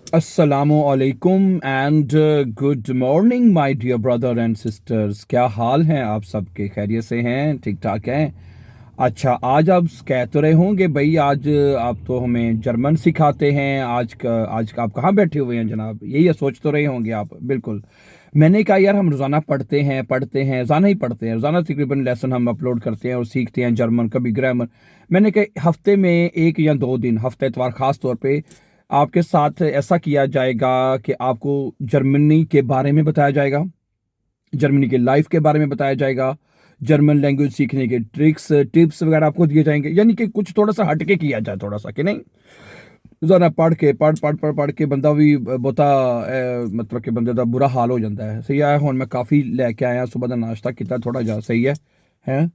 अस्सलामुअलैकुम and good morning my dear brother and sisters. क्या हाल हैं आप सबके? खैरियत से हैं? ठीक ठाक हैं? अच्छा, आज आप कह तो रहे होंगे भाई, आज आप तो हमें जर्मन सिखाते हैं। आज का आप कहाँ बैठे हुए हैं जनाब? यही सोच तो रहे होंगे आप। बिल्कुल। मैंने कहा यार, हम रोज़ाना पढ़ते हैं रोज़ाना ही पढ़ते हैं, रोज़ाना तकरीबन लेसन हम अपलोड करते हैं और सीखते हैं जर्मन, कभी ग्रामर। मैंने कहा हफ्ते में एक या दो दिन, हफ्ते इतवार ख़ास तौर पे आपके साथ ऐसा किया जाएगा कि आपको जर्मनी के बारे में बताया जाएगा, जर्मनी के लाइफ के बारे में बताया जाएगा, जर्मन लैंग्वेज सीखने के ट्रिक्स टिप्स वगैरह आपको दिए जाएंगे। यानी कि कुछ थोड़ा सा हटके किया जाए, थोड़ा सा कि नहीं। ज़रा पढ़ के बंदा भी बहुता मतलब कि बंदे का बुरा हाल हो जाता है। सही है। हुण मैं काफ़ी लैके आया, सुबह का नाश्ता किया थोड़ा जा। सही है।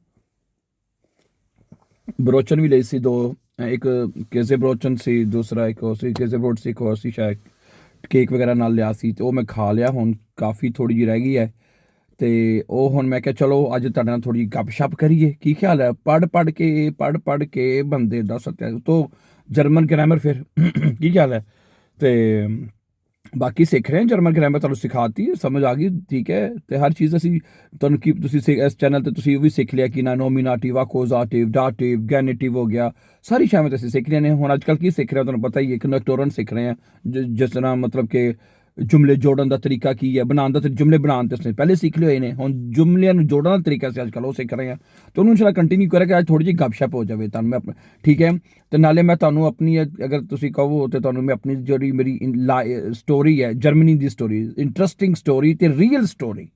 बरोचन भी ਲਈ ਸੀ ਦੋ, ਇੱਕ ਕੇਜ਼ੇ ਬਰੋਚਨ ਸੀ, ਦੂਸਰਾ ਇੱਕ ਹੋਰ ਸੀ ਕੇਜ਼ੇ ਬਰੋਟ ਸੀ, ਇੱਕ ਹੋਰ ਸੀ ਸ਼ਾਇਦ ਕੇਕ ਵਗੈਰਾ ਨਾਲ ਲਿਆ ਸੀ, ਤੇ ਉਹ ਮੈਂ ਖਾ ਲਿਆ। ਹੁਣ ਕਾਫੀ ਥੋੜੀ ਜਿਹੀ ਰਹਿ ਗਈ ਹੈ, ਤੇ ਉਹ ਹੁਣ ਮੈਂ ਕਿਹਾ ਚਲੋ ਅੱਜ ਤੁਹਾਡੇ ਨਾਲ ਥੋੜੀ ਜਿਹੀ ਗੱਪਸ਼ਪ ਕਰੀਏ। ਕੀ ਖਿਆਲ ਹੈ? ਪੜ੍ਹ ਕੇ ਬੰਦੇ ਦਾ ਸਤਿਆ ਤੋਂ ਜਰਮਨ ਗ੍ਰਾਮਰ ਫਿਰ ਕੀ ਖਿਆਲ ਹੈ? ਤੇ ਬਾਕੀ ਸਿੱਖ ਰਹੇ ਹਾਂ ਜਰਮਨ ਗ੍ਰਾਮਰ, ਤੁਹਾਨੂੰ ਸਿਖਾਤੀ ਹੈ, ਸਮਝ ਆ ਗਈ, ਠੀਕ ਹੈ। ਤੇ ਹਰ ਚੀਜ਼ ਅਸੀਂ ਤੁਹਾਨੂੰ ਕੀ ਤੁਸੀਂ ਇਸ ਚੈਨਲ ਤੇ ਤੁਸੀਂ ਉਹ ਵੀ ਸਿੱਖ ਲਿਆ ਕਿ ਨਾ ਨੋਮੀਨਾਟਿਵ, ਆਕੋਜ਼ਾਟਿਵ, ਡਾਟਿਵ, ਗੈਨੇਟਿਵ ਹੋ ਗਿਆ। ਸਾਰੀ ਸ਼ਾਮਿਲ ਤੇ ਅਸੀਂ ਸਿੱਖ ਲਿਆ ਨੇ। ਹੁਣ ਅੱਜ ਕੱਲ੍ਹ ਕੀ ਸਿੱਖ ਰਹੇ ਹਾਂ ਤੁਹਾਨੂੰ ਪਤਾ ਹੀ ਹੈ, ਇੱਕ ਨੈਕਟੋਰਨ ਸਿੱਖ ਰਹੇ ਹਾਂ, ਜਿਸ ਤਰ੍ਹਾਂ ਮਤਲਬ ਕਿ जुमले जोड़न का तरीका की है, बनाने का जुमले बनाने तो उसने पहले सीख लिए ने, हुण जुमलियां नूं जोड़न का तरीका से अजकल वो सीख रहे हैं। तो उन्होंने इंशाल्लाह कंटिन्यू करें कि आज थोड़ी जी गपशप हो जाए तुहानूं मैं ठीक है। तो नाले मैं तुहानूं अपनी अगर तुसीं कहो तो तुहानूं मैं अपनी जिहड़ी मेरी स्टोरी है जर्मनी की स्टोरी, इंटरस्टिंग स्टोरी तो रियल स्टोरी,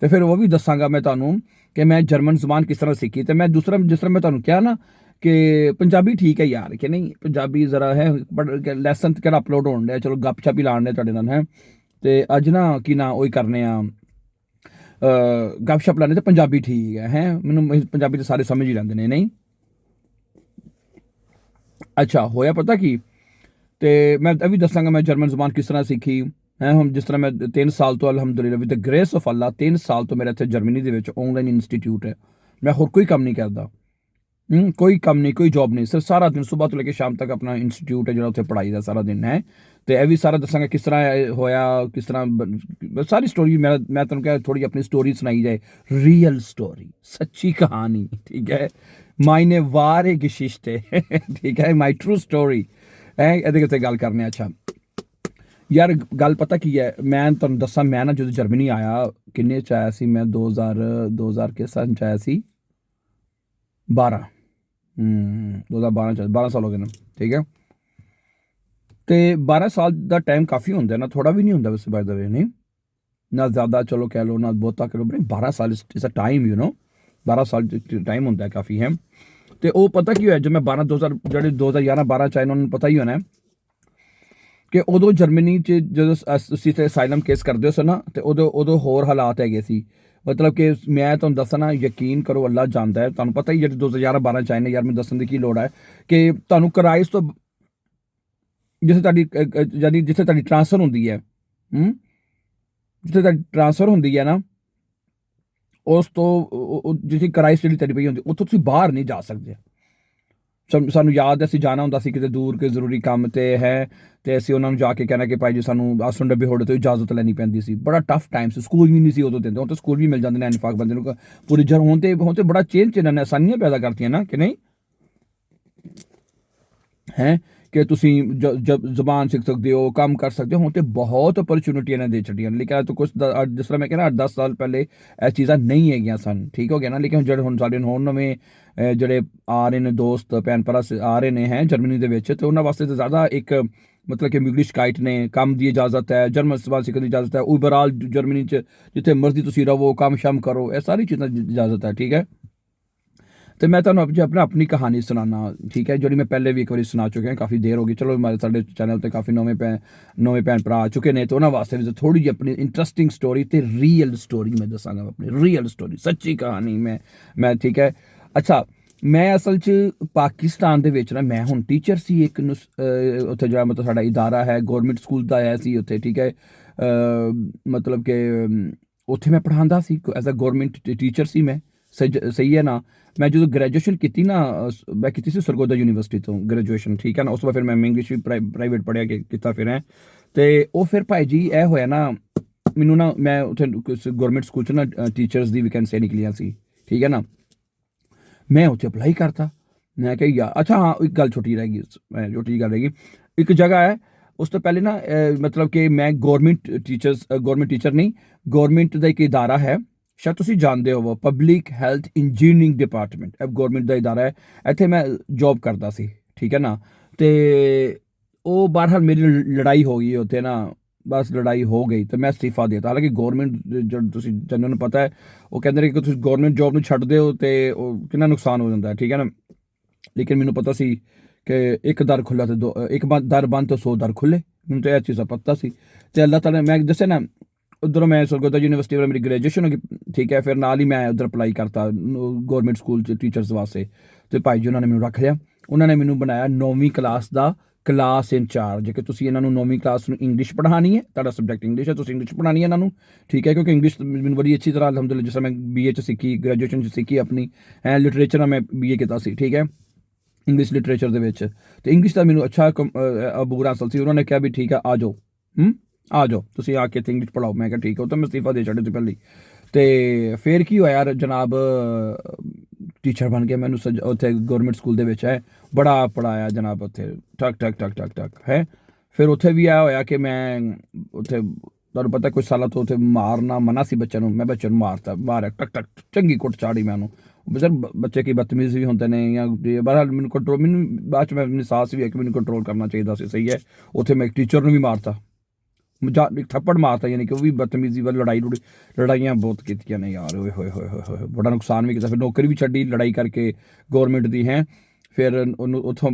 तो फिर वो भी दसांगा मैं तुहानूं कि मैं जर्मन जुबान किस तरह सीखी। तो मैं दूसरा जिस तरह मैं तुहानूं कहा ना कि पंजाबी ठीक है यार, कि नहीं पंजाबी जरा है लैसन तो कहड़ा अपलोड होने डਿਆ, चलो गपशप ही लाने डਿਆ ਤੁਹਾਡੇ ਨਾਲ है। तो अज ना कि ना वही करने गपशप लाने तो पंजाबी ठीक है मैनू पंजाबी तो सारे समझ ही लैंदे ने, नहीं। अच्छा होया पता की, तो मैं भी दसांगा मैं जर्मन जुबान किस तरह सीखी है। हम जिस तरह मैं 3 साल तो अलहमदुलिल्लाह विद द ग्रेस ऑफ अल्लाह 3 साल तो मेरा इतने जर्मनी के ऑनलाइन इंस्टीट्यूट है। मैं होर कोई काम नहीं करता, कोई काम नहीं, कोई जॉब नहीं, सिर्फ सारा दिन सुबह तो लेकर शाम तक अपना इंस्टीट्यूट है जो उत्थे पढ़ाई का सारा दिन है। तो यह भी सारा दसांगा किस तरह होया, किस तरह सारी स्टोरी मैं तुहानूं कहा थोड़ी अपनी स्टोरी सुनाई जाए, रियल स्टोरी, सच्ची कहानी, ठीक है। मायने वारे गिशिश्ते ठीक है, माई ट्रू स्टोरी है। ਇਹਦੇ ਕਿਤੇ ਗੱਲ ਕਰਨੇ। ਅੱਛਾ ਯਾਰ ਗੱਲ ਪਤਾ ਕੀ ਹੈ, ਮੈਂ ਤੁਹਾਨੂੰ ਦੱਸਾਂ, ਮੈਂ ਨਾ ਜਦੋਂ ਜਰਮਨੀ ਆਇਆ ਕਿੰਨੇ ਚ ਆਇਆ ਸੀ ਮੈਂ 2000 ਕਿਸ ਸਾਲ ਚ ਆਇਆ ਸੀ? 12 2012 12 ਸਾਲ ਹੋ ਗਏ ਨਾ, ਠੀਕ ਹੈ। ਤੇ 12 ਸਾਲ ਦਾ ਟਾਈਮ ਕਾਫੀ ਹੁੰਦਾ ਨਾ, ਥੋੜਾ ਵੀ ਨਹੀਂ ਹੁੰਦਾ ਵੈਸੇ ਬਾय द ਵੇ, ਨਹੀਂ ਨਾ ਜ਼ਿਆਦਾ ਚਲੋ ਕਹਿ ਲਓ ਨਾ ਬਹੁਤਾ ਕਰੋ, ਬਈ 12 ਸਾਲ ਇਜ਼ ਅ ਟਾਈਮ, 12 ਸਾਲ ਟਾਈਮ ਹੁੰਦਾ ਕਾਫੀ ਹੈ। ਤੇ ਉਹ ਪਤਾ ਕੀ ਹੋਇਆ, ਜਦ ਮੈਂ 2000 ਜਿਹੜੇ 2011 12 ਚ ਆਏ, ਉਹਨਾਂ ਨੂੰ ਪਤਾ ਹੀ ਹੋਣਾ ਕਿ ਉਦੋਂ ਜਰਮਨੀ 'ਚ ਜਦੋਂ ਅਸੀਂ ਤੇ ਅਸਾਈਲਮ ਕੇਸ ਕਰਦੇ ਸੀ ਨਾ, ਤੇ ਉਦੋਂ ਹੋਰ ਹਾਲਾਤ ਹੈਗੇ ਸੀ। मतलब कि मैं तुहानूं दस्सां ना, यकीन करो अल्लाह जानदा है, तुहानूं पता ही जेह्ड़े 2012 च आए ने, यार मैं दस्सण दी की लोड़ है कि तुहानूं कराइस तो जिथे तुहाडी यानी जिथे तुहाडी ट्रांसफर हुंदी है, जिथे तुहाडी ट्रांसफर हुंदी है ना, उस तो जिथे कराइस जिहड़ी तुहाडी पई हुंदी, उत्थों तुसीं बाहर नहीं जा सकदे। ਸਾਨੂੰ ਯਾਦ ਹੈ ਅਸੀਂ ਜਾਣਾ ਹੁੰਦਾ ਸੀ ਕਿਤੇ ਦੂਰ ਕੇ ਜ਼ਰੂਰੀ ਕੰਮ ਤੇ ਹੈ, ਤੇ ਅਸੀਂ ਉਹਨਾਂ ਨੂੰ ਜਾ ਕੇ ਕਹਿਣਾ ਕਿ ਭਾਈ ਜੀ ਸਾਨੂੰ ਆਸਣ ਡੱਬੇ ਹੋੜੇ ਤੋਂ ਇਜਾਜ਼ਤ ਲੈਣੀ ਪੈਂਦੀ ਸੀ। ਬੜਾ ਟਫ ਟਾਈਮ ਸੀ, ਸਕੂਲ ਵੀ ਨਹੀਂ ਸੀ ਉਦੋਂ ਦਿੰਦੇ, ਹੁਣ ਤਾਂ ਸਕੂਲ ਵੀ ਮਿਲ ਜਾਂਦੇ ਨੇ ਇਨਫਾਕ ਬੰਦੇ ਨੂੰ ਪੂਰੀ ਜਰ। ਹੁਣ ਤੇ ਬੜਾ ਚੇਂਜ ਇਹਨਾਂ ਨੇ ਆਸਾਨੀਆਂ ਪੈਦਾ ਕਰਤੀਆਂ ਨਾ, ਕਿ ਨਹੀਂ ਹੈ ਕਿ ਤੁਸੀਂ ਜ਼ੁਬਾਨ ਸਿੱਖ ਸਕਦੇ ਹੋ, ਕੰਮ ਕਰ ਸਕਦੇ ਹੋ। ਹੁਣ ਤੇ ਬਹੁਤ ਅਪਰਚੁਨਿਟੀ ਇਹਨਾਂ ਦੇ ਛੱਡੀਆਂ, ਲੇਕਿਨ तो कुछ जिस तरह मैं कहना 8-10 साल पहले ਇਹ ਚੀਜ਼ਾਂ ਨਹੀਂ ਹੈਗੀਆਂ ਸਨ, ਠੀਕ ਹੋ ਗਿਆ ਨਾ। ਲੇਕਿन ਜਿਹੜੇ ਹੁਣ ਸਾਡੇ ਹੋਰ ਨਵੇਂ ਜਿਹੜੇ ਆ ਰਹੇ ਨੇ ਦੋਸਤ ਭੈਣ ਭਰਾ ਆ ਰਹੇ ਨੇ ਹੈ ਜਰਮਨੀ ਦੇ ਵਿੱਚ, ਤੇ ਉਹਨਾਂ ਵਾਸਤੇ ਤਾਂ ਜ਼ਿਆਦਾ ਇੱਕ ਮਤਲਬ ਕਿ ਮਿਗਲਿਸ਼ਕਾਈਟ ਨੇ, ਕੰਮ ਦੀ ਇਜਾਜ਼ਤ ਹੈ, ਜਰਮਨ ਜ਼ਬਾਨ ਸਿੱਖਣ ਦੀ ਇਜਾਜ਼ਤ ਹੈ, ਓਵਰਆਲ ਜਰਮਨੀ 'ਚ ਜਿੱਥੇ ਮਰਜ਼ੀ ਤੁਸੀਂ ਰਹੋ, ਕੰਮ ਸ਼ਮ ਕਰੋ, ਇਹ ਸਾਰੀ ਚੀਜ਼ਾਂ ਦੀ ਇਜਾਜ਼ਤ ਹੈ, ਠੀਕ ਹੈ। तो मैं तुहानूं अपनी कहानी सुनाना, ठीक है, जो मैं पहले भी एक बार सुना चुके हैं, काफ़ी देर हो गई। चलो हमारे साढ़े चैनल पर काफ़ी नवे भैन भरा आ चुके हैं, तो उन्होंने वास्ते भी थोड़ी जी अपनी इंटरस्टिंग स्टोरी तो रियल स्टोरी मैं दसांगा, अपनी रियल स्टोरी, सच्ची कहानी मैं ठीक है। अच्छा मैं असल च पाकिस्तान दे विच ना, मैं हुण टीचर सी एक उत्थे जिहड़ा मतलब साडा इदारा है गौरमेंट स्कूल दा आया सी उत्थे, ठीक है। मतलब कि उत्थे मैं पढ़ांदा सी, एज अ गौरमेंट टीचर सी मैं, ਸਹੀ ਹੈ ਨਾ। ਮੈਂ ਜਦੋਂ ਗ੍ਰੈਜੂਏਸ਼ਨ ਕੀਤੀ ਨਾ, ਮੈਂ ਕੀਤੀ ਸੀ ਸਰਗੋਦਾ ਯੂਨੀਵਰਸਿਟੀ ਤੋਂ ਗ੍ਰੈਜੂਏਸ਼ਨ, ਠੀਕ ਹੈ ਨਾ। ਉਸ ਤੋਂ ਬਾਅਦ ਫਿਰ ਮੈਂ ਇੰਗਲਿਸ਼ ਵੀ ਪ੍ਰਾਈਵੇਟ ਪੜ੍ਹਿਆ ਕੀਤਾ ਫਿਰ ਹੈ। ਅਤੇ ਉਹ ਫਿਰ ਭਾਈ ਜੀ ਇਹ ਹੋਇਆ ਨਾ, ਮੈਨੂੰ ਨਾ ਮੈਂ ਉੱਥੇ ਗੌਰਮੈਂਟ ਸਕੂਲ 'ਚ ਨਾ ਟੀਚਰਸ ਦੀ ਵੈਕੈਂਸੀਆਂ ਨਿਕਲੀਆਂ ਸੀ, ਠੀਕ ਹੈ ਨਾ। ਮੈਂ ਉੱਥੇ ਅਪਲਾਈ ਕਰਤਾ। ਮੈਂ ਕਿਹਾ ਯਾਰ, ਅੱਛਾ ਹਾਂ ਇੱਕ ਗੱਲ ਛੋਟੀ ਰਹਿ ਗਈ, ਛੋਟੀ ਗੱਲ ਰਹਿ ਗਈ। ਇੱਕ ਜਗ੍ਹਾ ਹੈ, ਉਸ ਤੋਂ ਪਹਿਲੇ ਨਾ ਮਤਲਬ ਕਿ ਮੈਂ ਗੌਰਮੈਂਟ ਟੀਚਰ ਨਹੀਂ, ਗੌਰਮੈਂਟ ਦਾ ਇੱਕ ਇਦਾਰਾ ਹੈ, ਸ਼ਾਇਦ ਤੁਸੀਂ ਜਾਣਦੇ ਹੋ, ਪਬਲਿਕ ਹੈਲਥ ਇੰਜੀਨੀਅਰਿੰਗ ਡਿਪਾਰਟਮੈਂਟ, ਇਹ ਗੌਰਮੈਂਟ ਦਾ ਇਦਾਰਾ ਹੈ। ਇੱਥੇ ਮੈਂ ਜੋਬ ਕਰਦਾ ਸੀ, ਠੀਕ ਹੈ ਨਾ। ਅਤੇ ਉਹ ਬਹਰਹਾਲ ਮੇਰੀ ਲੜਾਈ ਹੋ ਗਈ ਉੱਥੇ ਨਾ, ਬਸ ਲੜਾਈ ਹੋ ਗਈ ਅਤੇ ਮੈਂ ਅਸਤੀਫਾ ਦੇ ਦਿੱਤਾ। ਹਾਲਾਂਕਿ ਗੌਰਮੈਂਟ ਜਦ ਤੁਸੀਂ ਜਿਹਨਾਂ ਨੂੰ ਪਤਾ ਹੈ, ਉਹ ਕਹਿੰਦੇ ਨੇ ਕਿ ਤੁਸੀਂ ਗੌਰਮੈਂਟ ਜੋਬ ਨੂੰ ਛੱਡਦੇ ਹੋ ਅਤੇ ਉਹ ਕਿੰਨਾ ਨੁਕਸਾਨ ਹੋ ਜਾਂਦਾ ਹੈ, ਠੀਕ ਹੈ ਨਾ। ਲੇਕਿਨ ਮੈਨੂੰ ਪਤਾ ਸੀ ਕਿ ਇੱਕ ਦਰ ਖੁੱਲ੍ਹਾ ਅਤੇ ਇੱਕ ਦਰ ਬੰਦ ਤਾਂ 100 ਦਰ ਖੁੱਲ੍ਹੇ, ਮੈਨੂੰ ਤਾਂ ਇਹ ਚੀਜ਼ਾਂ ਪਤਾ ਸੀ। ਅਤੇ ਅੱਲਾਹ ਤਾਲਾ, ਮੈਂ ਦੱਸਿਆ ਨਾ, ਉੱਧਰੋਂ ਮੈਂ ਸਰਗੋਦਾ ਯੂਨੀਵਰਸਿਟੀ ਵੱਲੋਂ ਮੇਰੀ ਗ੍ਰੈਜੂਏਸ਼ਨ ਹੋ ਗਈ, ਠੀਕ ਹੈ। ਫਿਰ ਨਾਲ ਹੀ ਮੈਂ ਉੱਧਰ ਅਪਲਾਈ ਕਰਤਾ ਗੌਰਮੈਂਟ ਸਕੂਲ 'ਚ ਟੀਚਰਸ ਵਾਸਤੇ, ਅਤੇ ਭਾਈ ਜੀ ਉਹਨਾਂ ਨੇ ਮੈਨੂੰ ਰੱਖ ਲਿਆ। ਉਹਨਾਂ ਨੇ ਮੈਨੂੰ ਬਣਾਇਆ 9ਵੀਂ ਕਲਾਸ ਦਾ ਕਲਾਸ ਇੰਚਾਰਜ, ਕਿ ਤੁਸੀਂ ਇਹਨਾਂ ਨੂੰ 9ਵੀਂ ਕਲਾਸ ਨੂੰ ਇੰਗਲਿਸ਼ ਪੜ੍ਹਾਉਣੀ ਹੈ, ਤੁਹਾਡਾ ਸਬਜੈਕਟ ਇੰਗਲਿਸ਼ ਹੈ, ਤੁਸੀਂ ਇੰਗਲਿਸ਼ ਪੜ੍ਹਾਉਣੀ ਹੈ ਇਹਨਾਂ ਨੂੰ, ਠੀਕ ਹੈ। ਕਿਉਂਕਿ ਇੰਗਲਿਸ਼ ਮੈਨੂੰ ਬੜੀ ਅੱਛੀ ਤਰ੍ਹਾਂ ਅਲਹਮਦੁਲਿਲਾ, ਜਿਸ ਤਰ੍ਹਾਂ ਮੈਂ BA 'ਚ ਸਿੱਖੀ, ਗ੍ਰੈਜੂਏਸ਼ਨ 'ਚ ਸਿੱਖੀ ਆਪਣੀ, ਲਿਟਰੇਚਰ ਨਾਲ ਮੈਂ BA ਕੀਤਾ ਸੀ, ਠੀਕ ਹੈ, ਇੰਗਲਿਸ਼ ਲਿਟਰੇਚਰ ਦੇ ਵਿੱਚ। ਅਤੇ ਇੰਗਲਿਸ਼ ਦਾ ਮੈਨੂੰ ਅੱਛਾ ਅਬੂਰ ਹਾਸਲ ਸੀ। ਉਹਨਾਂ ਨੇ ਕਿਹਾ ਵੀ ਠੀਕ ਹੈ, ਆ ਜਾਓ, ਆ ਜਾਓ ਤੁਸੀਂ ਆ ਕੇ ਇੱਥੇ ਇੰਗਲਿਸ਼ ਪੜ੍ਹਾਓ। ਮੈਂ ਕਿਹਾ ਠੀਕ ਹੈ। ਉਹ ਤਾਂ ਮੈਂ ਅਸਤੀਫਾ ਦੇ ਛੱਡੇ ਸੀ ਪਹਿਲਾਂ ਹੀ। ਅਤੇ ਫਿਰ ਕੀ ਹੋਇਆ ਜਨਾਬ, ਟੀਚਰ ਬਣ ਗਿਆ ਮੈਨੂੰ ਉੱਥੇ ਗੌਰਮੈਂਟ ਸਕੂਲ ਦੇ ਵਿੱਚ ਹੈ, ਬੜਾ ਪੜ੍ਹਾਇਆ ਜਨਾਬ ਉੱਥੇ, ਠਕ ਹੈ। ਫਿਰ ਉੱਥੇ ਵੀ ਇਹ ਹੋਇਆ ਕਿ ਮੈਂ ਉੱਥੇ, ਤੁਹਾਨੂੰ ਪਤਾ ਕੁਛ ਸਾਲਾਂ ਤੋਂ ਉੱਥੇ ਮਾਰਨਾ ਮਨਾ ਸੀ ਬੱਚਿਆਂ ਨੂੰ, ਮੈਂ ਬੱਚੇ ਨੂੰ ਮਾਰਿਆ ਟਕ ਚੰਗੀ ਕੁੱਟ ਚਾੜੀ ਮੈਂ ਉਹਨੂੰ। ਸਰ ਬੱਚੇ ਕੀ ਬਦਤਮੀਜ਼ ਵੀ ਹੁੰਦੇ ਨੇ, ਜਾਂ ਬਹਰਹਾਲ ਮੈਨੂੰ ਬਾਅਦ 'ਚ ਮੈਨੂੰ ਅਹਿਸਾਸ ਵੀ ਹੈ ਕਿ ਮੈਨੂੰ ਕੰਟਰੋਲ ਕਰਨਾ ਚਾਹੀਦਾ ਸੀ, ਸਹੀ ਹੈ। ਉੱਥੇ ਮੈਂ ਇੱਕ ਟੀਚਰ ਨੂੰ ਵੀ ਮਾਰਤਾ, ਥੱਪੜ ਮਾਰਤਾ, ਯਾਨੀ ਕਿ ਉਹ ਵੀ ਬਦਤਮੀਜ਼ੀ ਵੱਲ ਲੜਾਈਆਂ ਬਹੁਤ ਕੀਤੀਆਂ ਨੇ ਯਾਰ, ਹੋਏ ਬੜਾ ਨੁਕਸਾਨ ਵੀ ਕੀਤਾ। ਫਿਰ ਨੌਕਰੀ ਵੀ ਛੱਡੀ ਲੜਾਈ ਕਰਕੇ ਗੌਰਮੈਂਟ ਦੀ ਹੈ। ਫਿਰ ਉਹਨੂੰ ਉੱਥੋਂ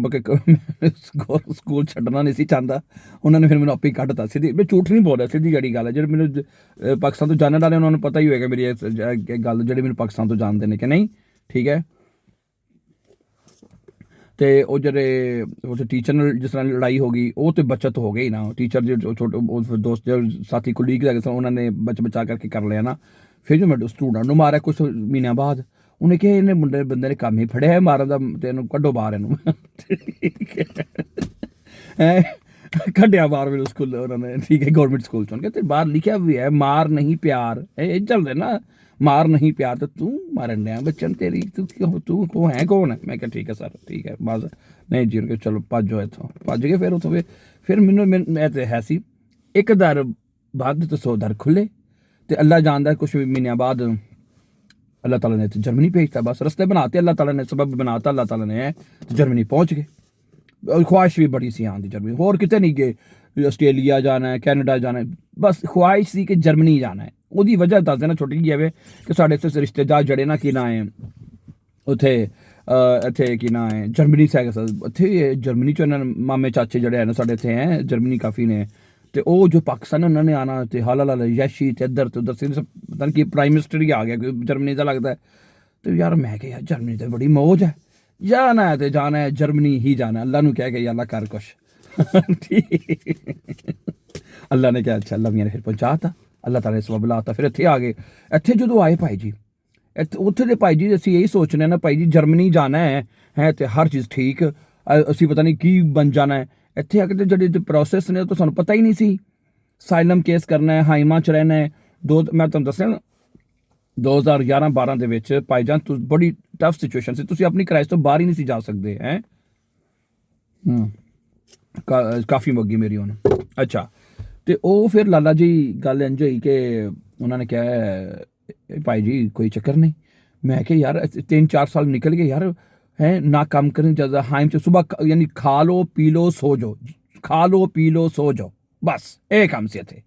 ਸਕੂਲ ਛੱਡਣਾ ਨਹੀਂ ਸੀ ਚਾਹੁੰਦਾ, ਉਹਨਾਂ ਨੇ ਫਿਰ ਮੈਨੂੰ ਆਪੇ ਹੀ ਕੱਢਤਾ। ਸਿੱਧੀ, ਮੈਂ ਝੂਠ ਨਹੀਂ ਬੋਲ ਰਿਹਾ, ਸਿੱਧੀ ਜਿਹੜੀ ਗੱਲ ਹੈ। ਜਿਹੜੇ ਮੈਨੂੰ ਪਾਕਿਸਤਾਨ ਤੋਂ ਜਾਣਨ ਵਾਲੇ ਉਹਨਾਂ ਨੂੰ ਪਤਾ ਹੀ ਹੋਏਗਾ ਮੇਰੀ ਇਹ ਗੱਲ, ਜਿਹੜੇ ਮੈਨੂੰ ਪਾਕਿਸਤਾਨ ਤੋਂ ਜਾਣਦੇ ਨੇ ਕਿ ਨਹੀਂ, ਠੀਕ ਹੈ। ਅਤੇ ਉਹ ਜਿਹੜੇ ਉੱਥੇ ਟੀਚਰ ਨਾਲ ਜਿਸ ਤਰ੍ਹਾਂ ਲੜਾਈ ਹੋ ਗਈ, ਉਹ ਤਾਂ ਬੱਚਤ ਹੋ ਗਈ ਨਾ। ਟੀਚਰ ਜੇ ਛੋਟੇ ਦੋਸਤ ਸਾਥੀ ਕੁਲੀਗ ਹੈਗੇ ਸਨ, ਉਹਨਾਂ ਨੇ ਬਚਾ ਕਰਕੇ ਕਰ ਲਿਆ ਨਾ। ਫਿਰ ਜੋ ਮੈਂ ਸਟੂਡੈਂਟ ਨੂੰ ਮਾਰਿਆ ਕੁਛ ਮਹੀਨਿਆਂ ਬਾਅਦ, ਉਹਨੇ ਕਿਹਾ ਇਹਨੇ ਬੰਦੇ ਨੇ ਕੰਮ ਹੀ ਫੜਿਆ ਮਾਰਨ ਦਾ, ਅਤੇ ਇਹਨੂੰ ਕੱਢੋ ਬਾਹਰ ਇਹਨੂੰ, ਠੀਕ ਹੈ। ਕੱਢਿਆ ਬਾਹਰ ਮੈਨੂੰ ਸਕੂਲ ਉਹਨਾਂ ਨੇ, ਠੀਕ ਹੈ, ਗੌਰਮੈਂਟ ਸਕੂਲ 'ਚੋਂ। ਕਹਿੰਦੇ ਬਾਹਰ ਲਿਖਿਆ ਵੀ ਹੈ ਮਾਰ ਨਹੀਂ ਪਿਆਰ, ਇਹ ਚੱਲਦੇ ਨਾ, ਮਾਰ ਨਹੀਂ ਪਿਆਰ, ਤਾਂ ਤੂੰ ਮਾਰਨ ਡਿਆ ਬੱਚਨ, ਤੇਰੀ ਤੂੰ ਕੋ ਹੈ ਕੌਣ ਹੈ। ਮੈਂ ਕਿਹਾ ਠੀਕ ਹੈ ਸਰ, ਠੀਕ ਹੈ, ਬਸ ਨਹੀਂ ਜੀ, ਕਿ ਚਲੋ ਭੱਜੋ ਇੱਥੋਂ, ਭੱਜ ਗਏ। ਫਿਰ ਉੱਥੋਂ ਫਿਰ ਮੈਨੂੰ ਮੈਂ ਤਾਂ ਹੈ ਸੀ, ਇੱਕ ਦਰ ਬੰਦ ਅਤੇ 100 ਦਰ ਖੁੱਲ੍ਹੇ। ਅਤੇ ਅੱਲਾ ਜਾਣਦਾ ਕੁਛ ਮਹੀਨਿਆਂ ਬਾਅਦ ਅੱਲਾਹ ਤਾਲਾ ਨੇ ਇੱਥੇ ਜਰਮਨੀ ਭੇਜਤਾ। ਬਸ ਰਸਤੇ ਬਣਾਤੇ ਅੱਲਾਹ ਤਾਲਾ ਨੇ, ਸਬਬ ਬਣਾਤਾ ਅੱਲਾਹ ਤਾਲਾ ਨੇ, ਜਰਮਨੀ ਪਹੁੰਚ ਗਏ। ਖਵਾਹਿਸ਼ ਵੀ ਬੜੀ ਸੀ ਆਉਣ ਦੀ ਜਰਮਨੀ, ਹੋਰ ਕਿਤੇ ਨਹੀਂ ਗਏ, ਆਸਟ੍ਰੇਲੀਆ ਜਾਣਾ ਹੈ, ਕੈਨੇਡਾ ਜਾਣਾ ਹੈ, ਬਸ ਖਵਾਹਿਸ਼ ਸੀ ਕਿ ਜਰਮਨੀ ਜਾਣਾ ਹੈ। ਉਹਦੀ ਵਜ੍ਹਾ ਦੱਸ ਦੇਣਾ ਛੋਟੀ ਜਿਹੀ ਹੈ ਕਿ ਸਾਡੇ ਇੱਥੇ ਰਿਸ਼ਤੇਦਾਰ ਜਿਹੜੇ ਨਾ, ਕੀ ਨਾਂ ਹੈ ਉੱਥੇ, ਇੱਥੇ ਕੀ ਨਾਂ ਹੈ ਜਰਮਨੀ 'ਚ ਹੈਗਾ ਸਰ, ਇੱਥੇ ਜਰਮਨੀ 'ਚ ਇਹਨਾਂ ਮਾਮੇ ਚਾਚੇ ਜਿਹੜੇ ਹੈ ਨਾ ਸਾਡੇ ਇੱਥੇ ਹੈ, ਜਰਮਨੀ ਕਾਫੀ ਨੇ। ਅਤੇ ਉਹ ਜੋ ਪਾਕਿਸਤਾਨ ਉਹਨਾਂ ਨੇ ਆਉਣਾ, ਅਤੇ ਹਾਲ ਯੈਸ਼ੀ ਅਤੇ ਇੱਧਰ ਤੋਂ ਉੱਧਰ ਪਤਾ ਨਹੀਂ ਕਿ ਪ੍ਰਾਈਮ ਮਿਨਿਸਟਰ ਹੀ ਆ ਗਿਆ ਕੋਈ ਜਰਮਨੀ ਦਾ ਲੱਗਦਾ। ਅਤੇ ਯਾਰ ਮੈਂ ਕਿਹਾ ਯਾਰ ਜਰਮਨੀ 'ਤੇ ਬੜੀ ਮੌਜ ਹੈ, ਜਾਣਾ ਹੈ ਅਤੇ ਜਾਣਾ ਹੈ, ਜਰਮਨੀ ਹੀ ਜਾਣਾ। ਅੱਲਾ ਨੂੰ ਕਹਿ ਕੇ ਅੱਲਾ ਕਰ ਕੁਛ, ਠੀਕ, ਅੱਲਾ ਨੇ ਕਿਹਾ ਅੱਛਾ, ਅੱਲਾ ਮੀਆਂ ਨੇ ਫਿਰ ਪਹੁੰਚਾ ਤਾ, ਅੱਲਾਹ ਤਾਲਾ ਨੇ ਸਬਬ ਲਾਤਾ। ਫਿਰ ਇੱਥੇ ਆ ਗਏ। ਇੱਥੇ ਜਦੋਂ ਆਏ ਭਾਈ ਜੀ, ਉੱਥੇ ਦੇ ਭਾਈ ਜੀ ਅਸੀਂ ਇਹੀ ਸੋਚਦੇ ਨਾ ਭਾਈ ਜੀ ਜਰਮਨੀ ਜਾਣਾ ਹੈ ਅਤੇ ਹਰ ਚੀਜ਼ ਠੀਕ, ਅਸੀਂ ਪਤਾ ਨਹੀਂ ਕੀ ਬਣ ਜਾਣਾ ਹੈ। ਇੱਥੇ ਆ ਕੇ ਤੇ ਜਿਹੜੇ ਪ੍ਰੋਸੈਸ ਨੇ ਉਹ ਤਾਂ ਸਾਨੂੰ ਪਤਾ ਹੀ ਨਹੀਂ ਸੀ। ਸਾਈਲਮ ਕੇਸ ਕਰਨਾ ਹੈ, ਹਾਈਮਾ 'ਚ ਰਹਿਣਾ ਹੈ। ਮੈਂ ਤੁਹਾਨੂੰ ਦੱਸਿਆ ਨਾ 2011-12 ਦੇ ਵਿੱਚ ਭਾਈਜਾਨ ਬੜੀ ਟਫ ਸਿਚੁਏਸ਼ਨ ਸੀ, ਤੁਸੀਂ ਆਪਣੀ ਕ੍ਰਾਈਸ ਤੋਂ ਬਾਹਰ ਹੀ ਨਹੀਂ ਸੀ ਜਾ ਸਕਦੇ ਹੈ। ਕਾਫੀ ਮੱਗੀ ਮੇਰੀ ਹੁਣ। ਅੱਛਾ, ਅਤੇ ਉਹ ਫਿਰ ਲਾਲਾ ਜੀ ਗੱਲ ਇੰਝ ਹੋਈ ਕਿ ਉਹਨਾਂ ਨੇ ਕਿਹਾ ਭਾਈ ਜੀ ਕੋਈ ਚੱਕਰ ਨਹੀਂ। ਮੈਂ ਕਿਹਾ ਯਾਰ 3-4 ਸਾਲ ਨਿਕਲ ਗਏ ਯਾਰ, ਹੈ ਨਾ ਕੰਮ ਕਰਨ ਜ਼ਿਆਦਾ, ਹਾਈਮ 'ਚ ਸੁਬਾਹ ਯਾਨੀ ਖਾ ਲਓ ਪੀ ਲਓ ਸੋ ਜਾਓ, ਖਾ ਲਓ ਪੀ ਲਓ ਸੋ ਜਾਓ, ਬਸ ਇਹ ਕੰਮ ਸੀ ਇੱਥੇ।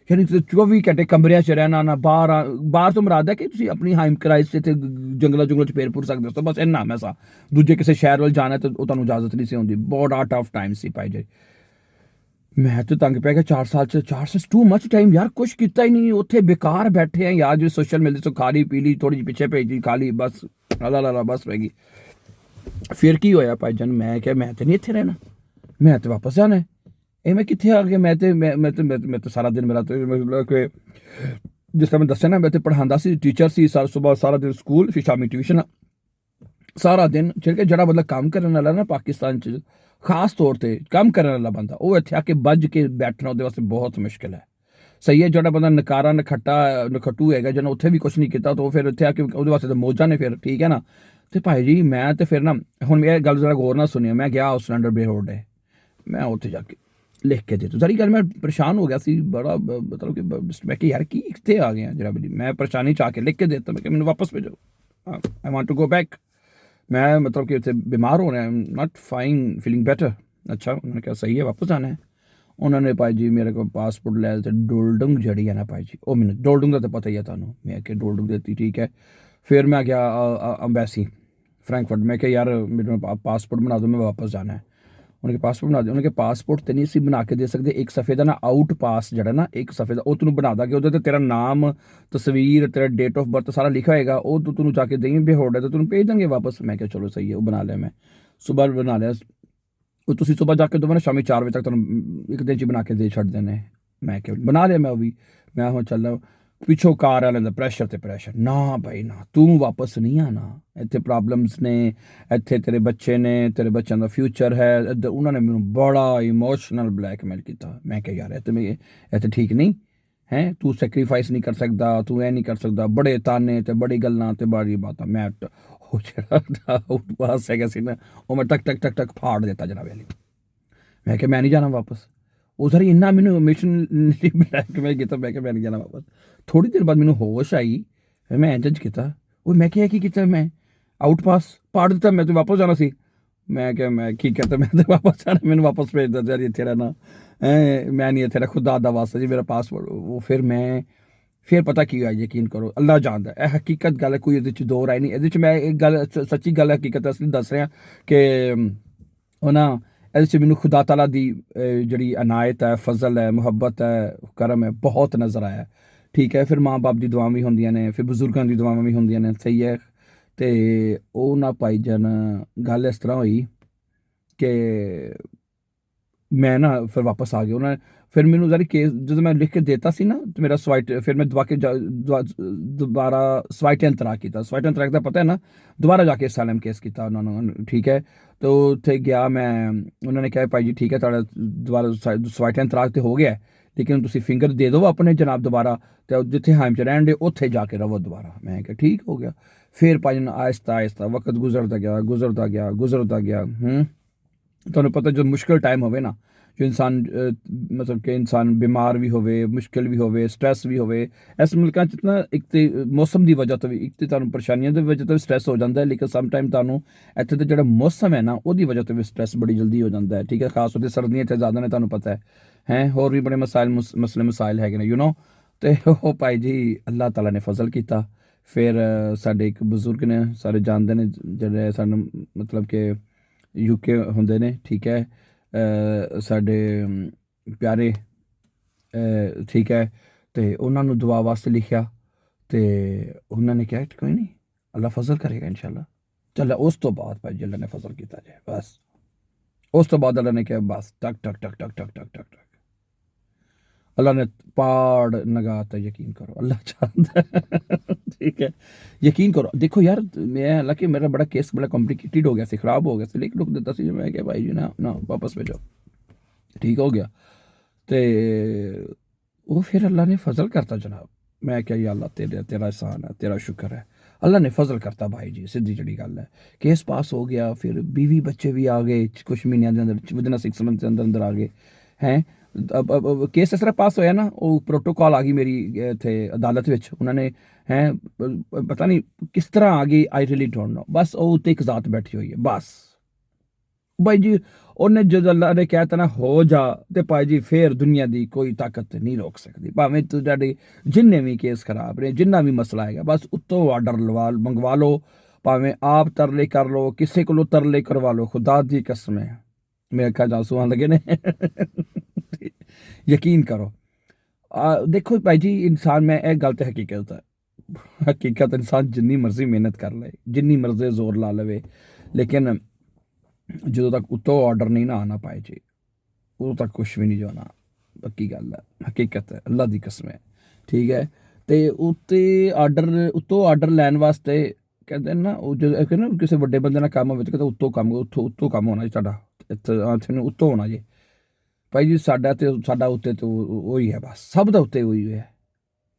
ਯਾਨੀ 24 ਘੰਟੇ ਕਮਰਿਆਂ 'ਚ ਰਹਿਣਾ ਨਾ, ਬਾਹਰ ਤੋਂ ਮੁਰਾਦ ਹੈ ਕਿ ਤੁਸੀਂ ਆਪਣੀ ਹਾਈਮ ਕਰਾਈਸ 'ਚ ਇੱਥੇ ਜੰਗਲਾਂ ਜੁੰਗਲਾਂ 'ਚ ਪੇਰ ਪੁਰ ਸਕਦੇ ਹੋ, ਬਸ ਇੰਨਾ ਮੈਸਾ। ਦੂਜੇ ਕਿਸੇ ਸ਼ਹਿਰ ਵੱਲ ਜਾਣਾ ਤਾਂ ਉਹ ਤੁਹਾਨੂੰ ਇਜਾਜ਼ਤ ਨਹੀਂ ਸੀ ਹੁੰਦੀ, ਬਹੁਤ ਟਫ ਟਾਈਮ ਸੀ ਭਾਈ ਜੀ। ਮੈਂ ਤਾਂ ਤੰਗ ਪੈ ਗਿਆ 4 ਸਾਲ 'ਚ, 4 ਸਾਲ ਟੂ ਮੱਚ ਟਾਈਮ ਯਾਰ, ਕੁਛ ਕੀਤਾ ਹੀ ਨਹੀਂ, ਉੱਥੇ ਬੇਕਾਰ ਬੈਠੇ ਆ ਯਾਰ। ਜੋ ਸੋਸ਼ਲ ਮਿਲਦੇ ਤੋਂ ਖਾ ਲਈ ਪੀ ਲਈ, ਥੋੜ੍ਹੀ ਜਿਹੀ ਪਿੱਛੇ ਭੇਜੀ ਖਾ ਲਈ, ਬਸ ਅੱਲਾ ਬਸ ਪੈ ਗਈ। ਫਿਰ ਕੀ ਹੋਇਆ ਭਾਈ ਜਾਨ, ਮੈਂ ਕਿਹਾ ਮੈਂ ਤਾਂ ਨਹੀਂ ਇੱਥੇ ਰਹਿਣਾ, ਮੈਂ ਤਾਂ ਵਾਪਸ ਜਾਣਾ। ਇਹ ਮੈਂ ਕਿੱਥੇ ਆ ਗਿਆ, ਮੈਂ ਤਾਂ ਸਾਰਾ ਦਿਨ ਮੇਰਾ ਮਤਲਬ ਕਿ ਜਿਸ ਤਰ੍ਹਾਂ ਮੈਂ ਦੱਸਿਆ ਨਾ, ਮੈਂ ਇੱਥੇ ਪੜ੍ਹਾਉਂਦਾ ਸੀ, ਟੀਚਰ ਸੀ, ਸੁਬਾਹ ਸਾਰਾ ਦਿਨ ਸਕੂਲ, ਫਿਰ ਸ਼ਾਮੀ ਟਿਊਸ਼ਨ, ਸਾਰਾ ਦਿਨ। ਜਿਹੜਾ ਬੰਦਾ ਕੰਮ ਕਰਨ ਵਾਲਾ ਨਾ ਪਾਕਿਸਤਾਨ 'ਚ, ਖਾਸ ਤੌਰ ਤੇ ਕੰਮ ਕਰਨ ਵਾਲਾ ਬੰਦਾ, ਉਹ ਇੱਥੇ ਆ ਕੇ ਬੱਝ ਕੇ ਬੈਠਣਾ ਉਹਦੇ ਵਾਸਤੇ ਬਹੁਤ ਮੁਸ਼ਕਿਲ ਹੈ। ਸਹੀ ਹੈ, ਜਿਹੜਾ ਬੰਦਾ ਨਕਾਰਾ ਨਖੱਟੂ ਹੈਗਾ, ਜਿਹਨੇ ਉੱਥੇ ਵੀ ਕੁਛ ਨਹੀਂ ਕੀਤਾ, ਤਾਂ ਉਹ ਫਿਰ ਇੱਥੇ ਆ ਕੇ ਉਹਦੇ ਵਾਸਤੇ ਤਾਂ ਮੌਜਾਂ ਨੇ ਫਿਰ, ਠੀਕ ਹੈ ਨਾ। ਤੇ ਭਾਈ ਜੀ ਮੈਂ ਤੇ ਫਿਰ ਨਾ, ਹੁਣ ਇਹ ਗੱਲ ਜ਼ਰਾ ਗੌਰ ਨਾਲ ਸੁਣਿਓ, ਮੈਂ ਗਿਆ ਉਸ ਸਿਲੰਡਰ ਬੇਹੋੜ ਡੇ, ਮੈਂ ਉੱਥੇ ਜਾ ਕੇ ਲਿਖ ਕੇ ਦੇ ਦਿੱਤਾ। ਸਾਰੀ ਗੱਲ, ਮੈਂ ਪਰੇਸ਼ਾਨ ਹੋ ਗਿਆ ਸੀ ਬੜਾ, ਮਤਲਬ ਕਿ ਮੈਂ ਕਿ ਯਾਰ ਕੀ ਇੱਥੇ ਆ ਗਿਆ ਜਿਹੜਾ, ਮੈਂ ਪਰੇਸ਼ਾਨੀ ਚ ਆ ਕੇ ਲਿਖ ਕੇ ਦੇ ਦਿੱਤਾ, ਮੈਂ ਕਿ ਮੈਨੂੰ ਵਾਪਸ ਭੇਜੋ, I want to go back, ਮੈਂ ਮਤਲਬ ਕਿ ਉੱਥੇ ਬਿਮਾਰ ਹੋ ਰਿਹਾ, I am not fine, feeling better. ਅੱਛਾ, ਉਹਨਾਂ ਕਿਹਾ ਸਹੀ ਹੈ, ਵਾਪਸ ਆਣਾ ਹੈ। ਉਹਨਾਂ ਨੇ ਭਾਈ ਜੀ ਮੇਰੇ ਕੋਲ ਪਾਸਪੋਰਟ ਲੈ ਤੇ ਡੋਲਡੰਗ ਜਿਹੜੀ ਹੈ ਨਾ ਭਾਈ ਜੀ, ਉਹ ਮੈਨੂੰ ਡੋਲਡੰਗ ਦਾ ਤਾਂ ਪਤਾ ਹੀ ਹੈ ਤੁਹਾਨੂੰ, ਮੈਂ ਕਿ ਡੋਲਡੰਗ ਦਿੱਤੀ, ਠੀਕ ਹੈ। ਫਿਰ ਮੈਂ ਗਿਆ ਅੰਬੈਸੀ ਫਰੈਂਕਫਰਟ, ਮੈਂ ਕਿਹਾ ਯਾਰ ਮੈਨੂੰ ਪਾਸਪੋਰਟ ਬਣਾ ਦਿਓ, ਮੈਂ ਵਾਪਸ ਜਾਣਾ ਹੈ। ਉਹਨਾਂ ਕੇ ਪਾਸਪੋਰਟ ਬਣਾ ਦਿਓ, ਉਹਨਾਂ ਕੇ ਪਾਸਪੋਰਟ ਤੇ ਨਹੀਂ ਸੀ ਬਣਾ ਕੇ ਦੇ ਸਕਦੇ, ਇੱਕ ਸਫੇ ਦਾ ਨਾ ਆਊਟ ਪਾਸ ਜਿਹੜਾ ਨਾ, ਇੱਕ ਸਫੇ ਦਾ, ਉਹ ਤੈਨੂੰ ਬਣਾ ਦਾਂਗੇ, ਉਹਦੇ ਤੇ ਤੇਰਾ ਨਾਮ, ਤਸਵੀਰ, ਤੇਰਾ ਡੇਟ ਆਫ ਬਰਥ ਸਾਰਾ ਲਿਖਿਆ ਹੋਏਗਾ, ਉਹ ਤੈਨੂੰ ਜਾ ਕੇ ਦੇਈਂ ਬੇਹੋੜ ਹੈ ਤਾਂ ਤੈਨੂੰ ਭੇਜ ਦਾਂਗੇ ਵਾਪਸ। ਮੈਂ ਕਿਹਾ ਚਲੋ ਸਹੀ ਹੈ, ਉਹ ਬਣਾ ਲਿਆ, ਮੈਂ ਸੁਬਾਹ ਬਣਾ ਲਿਆ, ਉਹ ਤੁਸੀਂ ਸੁਬਾਹ ਜਾ ਕੇ ਦੋ ਨਾ, ਸ਼ਾਮੀ 4 ਵਜੇ ਤੱਕ ਤੁਹਾਨੂੰ ਇੱਕ ਦਿਨ 'ਚ ਬਣਾ ਕੇ ਦੇ ਛੱਡਦੇ ਨੇ। ਮੈਂ ਕਿਹਾ ਬਣਾ ਲਿਆ ਮੈਂ ਉਹ ਵੀ, ਮੈਂ ਹੁਣ ਚੱਲਾਂ, ਪਿੱਛੋਂ ਕਾਰ ਵਾਲਿਆਂ ਦਾ ਪ੍ਰੈਸ਼ਰ ਤੇ ਪ੍ਰੈਸ਼ਰ, ਨਾ ਭਾਈ ਨਾ, ਤੂੰ ਵਾਪਸ ਨਹੀਂ ਆਣਾ, ਇੱਥੇ ਪ੍ਰੋਬਲਮਸ ਨੇ, ਇੱਥੇ ਤੇਰੇ ਬੱਚੇ ਨੇ, ਤੇਰੇ ਬੱਚਿਆਂ ਦਾ ਫਿਊਚਰ ਹੈ ਇੱਧਰ। ਉਹਨਾਂ ਨੇ ਮੈਨੂੰ ਬੜਾ ਇਮੋਸ਼ਨਲ ਬਲੈਕਮੇਲ ਕੀਤਾ। ਮੈਂ ਕਿਹਾ ਯਾਰ ਇੱਥੇ ਠੀਕ ਨਹੀਂ ਹੈ, ਤੂੰ ਸੈਕਰੀਫਾਈਸ ਨਹੀਂ ਕਰ ਸਕਦਾ, ਤੂੰ ਇਹ ਨਹੀਂ ਕਰ ਸਕਦਾ, ਬੜੇ ਤਾਨੇ ਤੇ ਬੜੀ ਗੱਲਾਂ ਤੇ ਬੜੀ ਬਾਤਾਂ। ਮੈਂ ਉਹ ਜਿਹੜਾ ਆਊਟ ਪਾਸ ਹੈਗਾ ਸੀ ਨਾ, ਉਹ ਮੈਂ ਟਕ ਟਕ ਟਕ ਟਕ ਫਾੜ ਦਿੱਤਾ ਜਨਾਬ ਵਾਲੀ। ਮੈਂ ਕਿਹਾ ਮੈਂ ਨਹੀਂ ਜਾਣਾ ਵਾਪਸ। ਉਹ ਸਰ ਇੰਨਾ ਮੈਨੂੰ ਇਮੋਸ਼ਨਲੀ ਬਲੈਕਮੇਲ ਕੀਤਾ, ਮੈਂ ਕਿਹਾ ਮੈਂ ਨਹੀਂ ਜਾਣਾ ਵਾਪਸ। ਥੋੜੀ ਦੇਰ ਬਾਅਦ ਮੈਨੂੰ ਹੋਸ਼ ਆਈ, ਫਿਰ ਮੈਂ ਇੰਜ ਕੀਤਾ, ਉਹ ਮੈਂ ਕਿਹਾ ਕੀ ਕੀਤਾ, ਮੈਂ ਆਊਟ ਪਾਸ ਪਾੜ ਦਿੱਤਾ, ਮੈਂ ਤਾਂ ਵਾਪਸ ਜਾਣਾ ਸੀ। ਮੈਂ ਕਿਹਾ ਮੈਂ ਕੀ ਕਰਤਾ, ਮੈਂ ਤਾਂ ਵਾਪਸ ਜਾਣਾ, ਮੈਨੂੰ ਵਾਪਸ ਭੇਜ ਦਿੱਤਾ ਯਾਰ, ਇੱਥੇ ਰਹਿਣਾ ਮੈਂ ਨਹੀਂ ਇੱਥੇ ਰਹਿ, ਖੁਦਾ ਦਾ ਵਾਸਤਾ ਜੀ ਮੇਰਾ ਪਾਸਪੋਰਟ। ਉਹ ਫਿਰ ਪਤਾ ਕੀ ਹੋਇਆ, ਯਕੀਨ ਕਰੋ, ਅੱਲਾ ਜਾਣਦਾ, ਇਹ ਹਕੀਕਤ ਗੱਲ ਹੈ, ਕੋਈ ਇਹਦੇ 'ਚ ਦੋ ਰਾਏ ਨਹੀਂ। ਇਹਦੇ 'ਚ ਮੈਂ ਇੱਕ ਗੱਲ ਸੱਚੀ ਗੱਲ, ਹਕੀਕਤ ਅਸਲੀ ਦੱਸ ਰਿਹਾ ਕਿ ਉਹ ਨਾ, ਇਹਦੇ 'ਚ ਮੈਨੂੰ ਖੁਦਾ ਤਾਲਾ ਦੀ ਜਿਹੜੀ ਅਨਾਇਤ ਹੈ, ਫਜ਼ਲ ਹੈ, ਮੁਹੱਬਤ ਹੈ, ਕਰਮ ਹੈ, ਬਹੁਤ ਨਜ਼ਰ ਆਇਆ, ਠੀਕ ਹੈ। ਫਿਰ ਮਾਂ ਬਾਪ ਦੀ ਦੁਆਵਾਂ ਵੀ ਹੁੰਦੀਆਂ ਨੇ, ਫਿਰ ਬਜ਼ੁਰਗਾਂ ਦੀ ਦੁਆਵਾਂ ਵੀ ਹੁੰਦੀਆਂ ਨੇ, ਸਹੀ ਹੈ। ਅਤੇ ਉਹ ਨਾ ਭਾਈ ਜਾਨ, ਗੱਲ ਇਸ ਤਰ੍ਹਾਂ ਹੋਈ ਕਿ ਮੈਂ ਨਾ ਫਿਰ ਵਾਪਸ ਆ ਗਿਆ। ਉਹਨਾਂ ਫਿਰ ਮੈਨੂੰ ਜ਼ਰਾ ਕੇਸ ਜਦੋਂ ਮੈਂ ਲਿਖ ਕੇ ਦੇਤਾ ਸੀ ਨਾ, ਤੇ ਮੇਰਾ ਫਿਰ ਮੈਂ ਦੁਬਾਰਾ ਸਵਾਈਟਨ ਤਰਾ ਕੀਤਾ। ਸਵਾਈਟਨ ਤਰਾਕ ਦਾ ਪਤਾ ਹੈ ਨਾ, ਦੁਬਾਰਾ ਜਾ ਕੇ ਅਸਾਈਲਮ ਕੇਸ ਕੀਤਾ ਉਹਨਾਂ ਨੂੰ, ਠੀਕ ਹੈ। ਤਾਂ ਉੱਥੇ ਗਿਆ ਮੈਂ, ਉਹਨਾਂ ਨੇ ਕਿਹਾ ਭਾਈ ਜੀ ਠੀਕ ਹੈ, ਤੁਹਾਡਾ ਦੁਬਾਰਾ ਸਵਾਈਟਨ ਤਰਾਕ ਤੇ ਹੋ ਗਿਆ, ਲੇਕਿਨ ਤੁਸੀਂ ਫਿੰਗਰ ਦੇ ਦਿਓ ਆਪਣੇ ਜਨਾਬ ਦੁਬਾਰਾ, ਅਤੇ ਜਿੱਥੇ ਹਾਈਮ 'ਚ ਰਹਿਣ ਦੇ ਉੱਥੇ ਜਾ ਕੇ ਰਹੋ ਦੁਬਾਰਾ। ਮੈਂ ਕਿਹਾ ਠੀਕ ਹੋ ਗਿਆ। ਫਿਰ ਭਾਈ ਆਹਿਸਤਾ ਆਹਿਸਤਾ ਵਕਤ ਗੁਜ਼ਰਦਾ ਗਿਆ। ਤੁਹਾਨੂੰ ਪਤਾ ਜਦੋਂ ਮੁਸ਼ਕਿਲ ਟਾਈਮ ਹੋਵੇ ਨਾ, ਜੋ ਇਨਸਾਨ ਮਤਲਬ ਕਿ ਇਨਸਾਨ ਬਿਮਾਰ ਵੀ ਹੋਵੇ, ਮੁਸ਼ਕਿਲ ਵੀ ਹੋਵੇ, ਸਟ੍ਰੈਸ ਵੀ ਹੋਵੇ, ਇਸ ਮੁਲਕਾਂ 'ਚ ਨਾ ਇੱਕ ਤਾਂ ਮੌਸਮ ਦੀ ਵਜ੍ਹਾ ਤੋਂ ਵੀ, ਇੱਕ ਤਾਂ ਤੁਹਾਨੂੰ ਪਰੇਸ਼ਾਨੀਆਂ ਦੀ ਵਜ੍ਹਾ ਤੋਂ ਵੀ ਸਟ੍ਰੈਸ ਹੋ ਜਾਂਦਾ ਹੈ, ਲੇਕਿਨ ਸਮ ਟਾਈਮ ਤੁਹਾਨੂੰ ਇੱਥੇ ਦਾ ਜਿਹੜਾ ਮੌਸਮ ਹੈ ਨਾ, ਉਹਦੀ ਵਜ੍ਹਾ ਤੋਂ ਵੀ ਸਟ੍ਰੈਸ ਬੜੀ ਜਲਦੀ ਹੋ ਜਾਂਦਾ ਹੈ, ਠੀਕ ਹੈ। ਖਾਸ ਤੌਰ 'ਤੇ ਸਰਦੀਆਂ 'ਚ ਜ਼ਿਆਦਾ ਨੇ, ਤੁਹਾਨੂੰ ਪਤਾ ਹੈ ਹੋਰ ਵੀ ਬੜੇ ਮਸਾਇਲ ਹੈਗੇ ਨੇ, ਅਤੇ ਉਹ ਭਾਈ ਜੀ ਅੱਲਾਹ ਤਾਲਾ ਨੇ ਫਜ਼ਲ ਕੀਤਾ। ਫਿਰ ਸਾਡੇ ਇੱਕ ਬਜ਼ੁਰਗ ਨੇ, ਸਾਰੇ ਜਾਣਦੇ ਨੇ, ਜਿਹੜੇ ਸਾਨੂੰ ਮਤਲਬ ਕਿ UK ਹੁੰਦੇ ਨੇ, ਠੀਕ ਹੈ, ਸਾਡੇ ਪਿਆਰੇ, ਠੀਕ ਹੈ। ਅਤੇ ਉਹਨਾਂ ਨੂੰ ਦੁਆ ਵਾਸਤੇ ਲਿਖਿਆ, ਅਤੇ ਉਹਨਾਂ ਨੇ ਕਿਹਾ ਕੋਈ ਨਹੀਂ, ਅੱਲਾ ਫਜ਼ਲ ਕਰੇਗਾ ਇਨਸ਼ਾਅੱਲਾ। ਚੱਲ ਉਸ ਤੋਂ ਬਾਅਦ ਭਾਈ ਜੀ ਅੱਲਾ ਨੇ ਫਜ਼ਲ ਕੀਤਾ ਜਾਏ, ਬਸ ਉਸ ਤੋਂ ਬਾਅਦ ਅੱਲਾ ਨੇ ਕਿਹਾ ਬਸ ਟਕ ਟਕ ਟਕ ਟਕ ਟਕ ਟਕ ਟਕ ਟਕ, ਅੱਲਾ ਨੇ ਪਾੜ ਨਗਾਤਾ। ਯਕੀਨ ਕਰੋ, ਅੱਲਾ ਚਾਹੁੰਦਾ, ਠੀਕ ਹੈ, ਯਕੀਨ ਕਰੋ। ਦੇਖੋ ਯਾਰ, ਮੈਂ ਹਾਲਾਂਕਿ ਮੇਰਾ ਬੜਾ ਕੇਸ ਬੜਾ ਕੰਪਲੀਕੇਟਿਡ ਹੋ ਗਿਆ ਸੀ, ਖਰਾਬ ਹੋ ਗਿਆ ਸੀ, ਲਿਖ ਲੁੱਖ ਦਿੱਤਾ ਸੀ, ਮੈਂ ਕਿਹਾ ਭਾਈ ਜੀ ਨਾ ਵਾਪਸ ਭੇਜੋ, ਠੀਕ ਹੋ ਗਿਆ। ਅਤੇ ਉਹ ਫਿਰ ਅੱਲਾ ਨੇ ਫਜ਼ਲ ਕਰਤਾ ਜਨਾਬ। ਮੈਂ ਕਿਹਾ ਯਾ ਅੱਲਾ ਤੇਰਾ ਅਹਿਸਾਨ ਹੈ, ਤੇਰਾ ਸ਼ੁਕਰ ਹੈ, ਅੱਲਾ ਨੇ ਫਜ਼ਲ ਕਰਤਾ ਭਾਈ ਜੀ, ਸਿੱਧੀ ਜਿਹੜੀ ਗੱਲ ਹੈ। ਕੇਸ ਪਾਸ ਹੋ ਗਿਆ, ਫਿਰ ਬੀਵੀ ਬੱਚੇ ਵੀ ਆ ਗਏ ਕੁਛ ਮਹੀਨਿਆਂ ਦੇ ਅੰਦਰ, ਵਿਦਨ 6 ਮੰਥ ਦੇ ਅੰਦਰ ਆ ਗਏ ਹੈ। ਕੇਸ ਇਸ ਤਰ੍ਹਾਂ ਪਾਸ ਹੋਇਆ ਨਾ, ਉਹ ਪ੍ਰੋਟੋਕਾਲ ਆ ਗਈ ਮੇਰੀ ਇੱਥੇ ਅਦਾਲਤ ਵਿੱਚ, ਉਹਨਾਂ ਨੇ ਪਤਾ ਨਹੀਂ ਕਿਸ ਤਰ੍ਹਾਂ ਆ ਗਈ, ਆਈ ਰੀਅਲੀ ਡੋਂਟ ਨੋ। ਬਸ ਉਹ ਉੱਤੇ ਇੱਕ ਜ਼ਾਤ ਬੈਠੀ ਹੋਈ ਹੈ, ਬਸ ਭਾਈ ਜੀ। ਉਹਨੇ ਜਦੋਂ ਅੱਲਾ ਨੇ ਕਹਿ ਤਾ ਨਾ ਹੋ ਜਾ, ਤੇ ਭਾਈ ਜੀ ਫਿਰ ਦੁਨੀਆ ਦੀ ਕੋਈ ਤਾਕਤ ਨਹੀਂ ਰੋਕ ਸਕਦੀ, ਭਾਵੇਂ ਤੁਹਾਡੇ ਜਿੰਨੇ ਵੀ ਕੇਸ ਖਰਾਬ ਨੇ, ਜਿੰਨਾ ਵੀ ਮਸਲਾ ਹੈਗਾ, ਬਸ ਉੱਤੋਂ ਆਰਡਰ ਮੰਗਵਾ ਲਓ, ਭਾਵੇਂ ਆਪ ਤਰਲੇ ਕਰ ਲਓ, ਕਿਸੇ ਕੋਲੋਂ ਤਰਲੇ ਕਰਵਾ ਲਓ, ਖੁਦਾ ਦੀ ਕਸਮ ਹੈ, ਮੇਰੇ ਅੱਖਾਂ 'ਚ ਆਂਸੂ ਆਉਣ ਲੱਗੇ ਨੇ। ਯਕੀਨ ਕਰੋ। ਦੇਖੋ ਭਾਈ ਜੀ, ਇਨਸਾਨ, ਮੈਂ ਇਹ ਗੱਲ 'ਤੇ ਹਕੀਕਤ ਇਨਸਾਨ ਜਿੰਨੀ ਮਰਜ਼ੀ ਮਿਹਨਤ ਕਰ ਲਏ, ਜਿੰਨੀ ਮਰਜ਼ੀ ਜ਼ੋਰ ਲਾ ਲਵੇ, ਲੇਕਿਨ ਜਦੋਂ ਤੱਕ ਉੱਤੋਂ ਆਰਡਰ ਨਹੀਂ ਨਾ ਆਉਣਾ ਪਾਏ ਜੀ, ਉਦੋਂ ਤੱਕ ਕੁਛ ਵੀ ਨਹੀਂ ਜੋ ਆਉਣਾ। ਪੱਕੀ ਗੱਲ ਹੈ, ਹਕੀਕਤ ਹੈ, ਅੱਲਾ ਦੀ ਕਸਮ ਹੈ, ਠੀਕ ਹੈ। ਤੇ ਉੱਤੋਂ ਆਰਡਰ ਲੈਣ ਵਾਸਤੇ ਕਹਿੰਦੇ ਨੇ ਨਾ, ਉਹ ਜਦੋਂ ਕਹਿੰਦੇ ਨਾ ਕਿਸੇ ਵੱਡੇ ਬੰਦੇ ਨਾਲ ਕੰਮ ਹੋਵੇ ਤਾਂ ਕਹਿੰਦਾ ਉੱਤੋਂ ਕੰਮ ਹੋਣਾ ਜੀ ਤੁਹਾਡਾ, ਇੱਥੇ ਨੂੰ ਉੱਤੋਂ ਹੋਣਾ ਜੀ। ਭਾਈ ਜੀ ਸਾਡਾ ਉੱਤੇ ਤੇ ਉਹੀ ਹੈ, ਬਸ ਸਭ ਦਾ ਉੱਤੇ ਉਹੀ ਹੈ।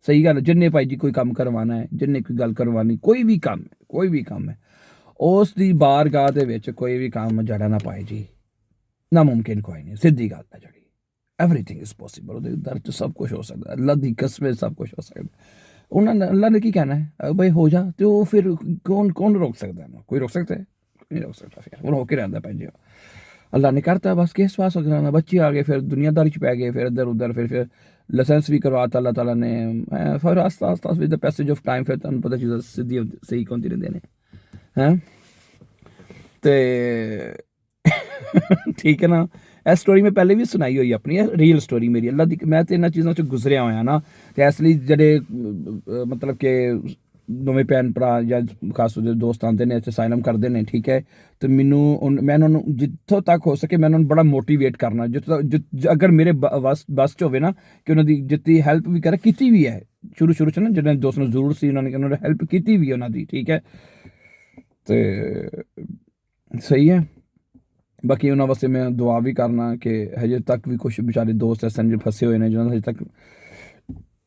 ਸਹੀ ਗੱਲ, ਜਿੰਨੇ ਭਾਈ ਜੀ ਕੋਈ ਕੰਮ ਕਰਵਾਉਣਾ ਹੈ, ਜਿੰਨੇ ਕੋਈ ਗੱਲ ਕਰਵਾਉਣੀ, ਕੋਈ ਵੀ ਕੰਮ ਹੈ, ਉਸ ਦੀ ਬਾਰਗਾਹ ਦੇ ਵਿੱਚ ਕੋਈ ਵੀ ਕੰਮ ਜੜਾ ਨਾ ਪਾਏ ਜੀ, ਨਾਮੁਮਕਿਨ ਕੋਈ ਨਹੀਂ, ਸਿੱਧੀ ਗੱਲ ਹੈ ਜਿਹੜੀ। ਐਵਰੀਥਿੰਗ ਇਜ਼ ਪੋਸੀਬਲ, ਉਹਦੇ ਦਰ 'ਚ ਸਭ ਕੁਛ ਹੋ ਸਕਦਾ, ਅੱਲਾ ਦੀ ਕਸਮ ਸਭ ਕੁਛ ਹੋ ਸਕਦਾ। ਅੱਲਾ ਨੇ ਕੀ ਕਹਿਣਾ ਹੈ, ਬਈ ਹੋ ਜਾ, ਤੇ ਉਹ ਫਿਰ ਕੌਣ ਰੋਕ ਸਕਦਾ ਨਾ, ਕੋਈ ਰੋਕ ਸਕਦਾ ਹੈ? ਨਹੀਂ ਰੋਕ ਸਕਦਾ, ਫਿਰ ਉਹ ਹੋ ਕੇ ਰਹਿੰਦਾ ਭੈਣ ਜੀ। ਅੱਲਾ ਨੇ ਕਰਤਾ, बस केस पास हो गया, बच्चे आ गए, फिर दुनियादारी च पै गए, फिर इधर उधर, फिर लाइसेंस भी करवाता अल्लाह ताला ने, फिर आस्ता with the passage of time फिर तुहानूं पता चीज़ां सीधी सही होंदी रहिंदियां ने, हैं ते ठीक है ना। ਇਹ ਸਟੋਰੀ ਮੈਂ ਪਹਿਲੇ ਵੀ ਸੁਣਾਈ ਹੋਈ ਆਪਣੀ, ਇਹ ਰੀਅਲ ਸਟੋਰੀ ਮੇਰੀ। ਅੱਲਾ ਦੀ, ਮੈਂ ਤੇ ਇਹਨਾਂ ਚੀਜ਼ਾਂ 'ਚ ਗੁਜ਼ਰਿਆ ਹੋਇਆ ਨਾ, ਤੇ ਇਸ ਲਈ ਜਿਹੜੇ ਮਤਲਬ ਕਿ ਨਵੇਂ ਭੈਣ ਭਰਾ ਜਾਂ ਖਾਸ ਤੌਰ 'ਤੇ ਦੋਸਤ ਆਉਂਦੇ ਨੇ, ਇੱਥੇ ਸਾਈਨ ਅਪ ਕਰਦੇ ਨੇ, ਠੀਕ ਹੈ, ਤੇ ਮੈਂ ਉਹਨਾਂ ਨੂੰ ਜਿੱਥੋਂ ਤੱਕ ਹੋ ਸਕੇ ਮੈਂ ਉਹਨਾਂ ਨੂੰ ਬੜਾ ਮੋਟੀਵੇਟ ਕਰਨਾ, ਅਗਰ ਮੇਰੇ ਬਸ 'ਚ ਹੋਵੇ ਨਾ, ਕਿ ਉਹਨਾਂ ਦੀ ਜਿੱਤੀ ਹੈਲਪ ਵੀ ਕਰਾਂ, ਕੀਤੀ ਵੀ ਹੈ ਸ਼ੁਰੂ 'ਚ ਨਾ, ਜਿਹੜੇ ਦੋਸਤ ਨੂੰ ਜ਼ਰੂਰ ਸੀ, ਉਹਨਾਂ ਨੇ ਹੈਲਪ ਕੀਤੀ ਵੀ ਉਹਨਾਂ ਦੀ, ਠੀਕ ਹੈ, ਤੇ ਸਹੀ ਹੈ। ਬਾਕੀ ਉਹਨਾਂ ਵਾਸਤੇ ਮੈਂ ਦੁਆ ਵੀ ਕਰਨਾ ਕਿ ਹਜੇ ਤੱਕ ਵੀ ਕੁਛ ਵਿਚਾਰੇ ਦੋਸਤ ਐਸੇ ਨੇ ਫਸੇ ਹੋਏ ਨੇ, ਜਿਹਨਾਂ ਦਾ ਹਜੇ ਤੱਕ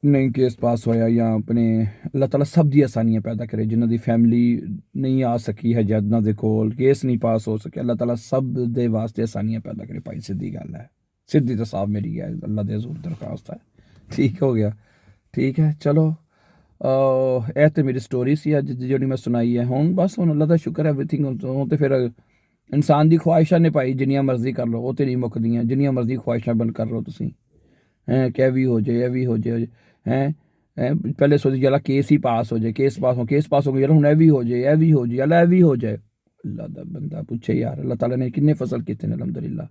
ਨਹੀਂ ਕੇਸ ਪਾਸ ਹੋਇਆ, ਜਾਂ ਆਪਣੇ ਅੱਲਾਹ ਤਾਲਾ ਸਭ ਦੀ ਆਸਾਨੀਆਂ ਪੈਦਾ ਕਰੇ, ਜਿਨ੍ਹਾਂ ਦੀ ਫੈਮਿਲੀ ਨਹੀਂ ਆ ਸਕੀ ਹਜੇ, ਉਹਨਾਂ ਦੇ ਕੋਲ ਕੇਸ ਨਹੀਂ ਪਾਸ ਹੋ ਸਕਿਆ, ਅੱਲਾਹ ਤਾਲਾ ਸਭ ਦੇ ਵਾਸਤੇ ਆਸਾਨੀਆਂ ਪੈਦਾ ਕਰੇ ਭਾਈ। ਸਿੱਧੀ ਗੱਲ ਹੈ, ਸਿੱਧੀ ਤਾਂ ਸਾਫ਼ ਮੇਰੀ ਹੈ, ਅੱਲਾਹ ਦੇ ਹਜ਼ੂਰ ਦਰਖਾਸਤ ਹੈ। ਠੀਕ ਹੋ ਗਿਆ, ਠੀਕ ਹੈ, ਚਲੋ ਇਹ ਤਾਂ ਮੇਰੀ ਸਟੋਰੀ ਸੀ ਅੱਜ ਜਿਹੜੀ ਮੈਂ ਸੁਣਾਈ ਹੈ। ਹੁਣ ਅੱਲਾਹ ਦਾ ਸ਼ੁਕਰ ਹੈ, ਐਵਰੀਥਿੰਗ ਹੁਣ ਤੇ ਫਿਰ ਇਨਸਾਨ ਦੀ ਖਵਾਹਿਸ਼ਾਂ ਨੇ ਭਾਈ, ਜਿੰਨੀਆਂ ਮਰਜ਼ੀ ਕਰ ਲਓ, ਉਹ ਤਾਂ ਨਹੀਂ ਮੁੱਕਦੀਆਂ, ਜਿੰਨੀਆਂ ਮਰਜ਼ੀ ਖਵਾਹਿਸ਼ਾਂ ਬੰਦ ਕਰ ਲਓ ਤੁਸੀਂ, ਕਿ ਇਹ ਵੀ ਹੋ ਜਾਏ, ਇਹ ਵੀ ਹੋ ਜਾਏ, ਪਹਿਲੇ ਸੋਚੀ ਚੱਲ ਕੇਸ ਹੀ ਪਾਸ ਹੋ ਜਾਏ, ਕੇਸ ਪਾਸ ਹੋ ਗਏ, ਯਾਰ ਹੁਣ ਇਹ ਵੀ ਹੋ ਜਾਏ, ਅੱਲਾ ਇਹ ਵੀ ਹੋ ਜਾਏ। ਅੱਲਾ ਦਾ ਬੰਦਾ ਪੁੱਛੇ ਯਾਰ, ਅੱਲਾਹ ਤਾਲਾ ਨੇ ਕਿੰਨੇ ਫਸਲ ਕੀਤੇ ਨੇ, ਅਲਹਮਦੁਲਿਲਾ,